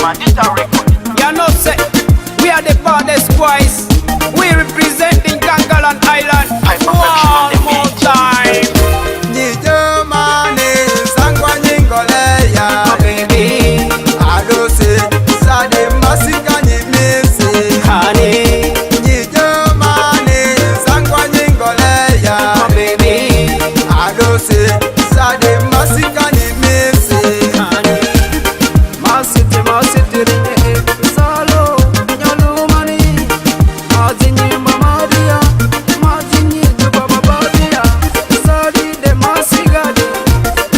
Mandita record. You know say, we are the baddest boys. We representing Kangalan Island. High perfection on the One more beat. time. Nyijo mane sangwa nyingoleya Oh baby, adose sade masika nyimisi honey. Nyijo mane sangwa nyingoleya Oh baby, adose sade masika nyimisi honey. Masiti rinye salo nyolu mani. Mazinyi mamadia, mazinyi jubaba badia. Sadi de masigadi,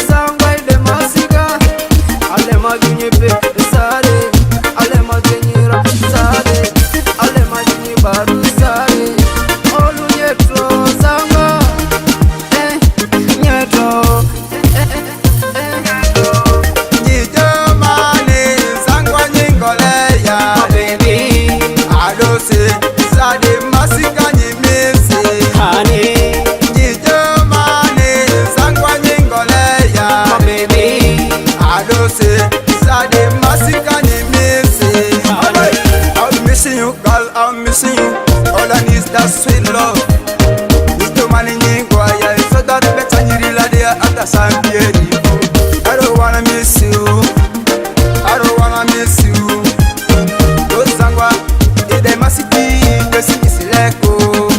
sangwai de masiga. Ale mazinyi pe sade, ale mazinyi rap sade, ale mazinyi baru sade. Olu nyetro sanga, nyetro. Nyijo mane sangwa nyingoleya Oh baby, adose sade masika nyimisi honey. Nyijo mane sangwa nyingoleya Oh baby, adose sade masika nyimisi I'm missing you girl, I'm missing you. All I need is that sweet love. Nyijo mane nyingwaya so that better nyirila dia ata sampieri. I don't wanna miss you, I don't wanna miss you. Osangwa ide masiki desi isileko.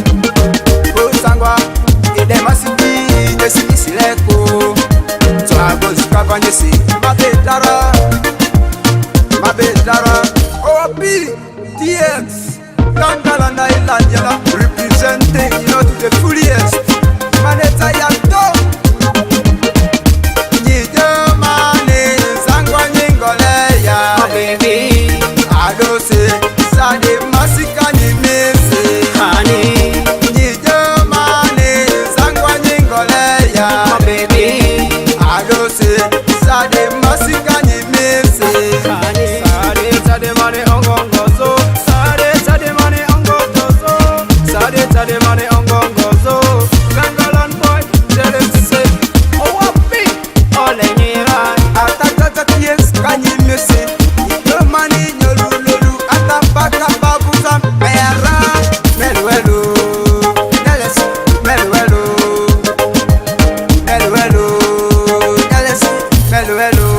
Osangwa ide masiki desi isileko. So I go skapanyesi mabedara OP DX Kangalan Island yala representing to the fullest. Maneta yato Nyijo mane sangwa nyingoleya oh baby, adose sade masika nyimisi honey. Nyijo mane sangwa nyingoleya Oh baby, adose sade masika nyimisi honey. Sade mane ongongozo, sade mane ongongozo, sade mane ongongozo. Kangalan boy, tell them to say, oh wapi, ole nyira. atatata yes kanyimisi Nyijo mani nyolululu atapaka babuza mayara meluelu Neles meluelu Neles meluelu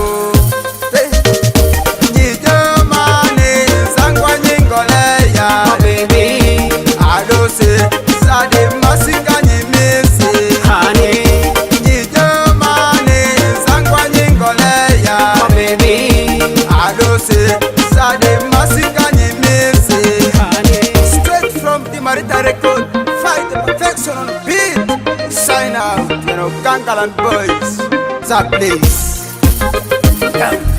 Nyijo mane sangwa nyingoleya Oh baby, adose sade masika nyimisi honey. Nyijo mane sangwa nyingoleya Oh baby, adose sade masika nyimisi honey. straight from the Marita record fight the perfection on the beat sign out Kangalan boys that place. Yeah.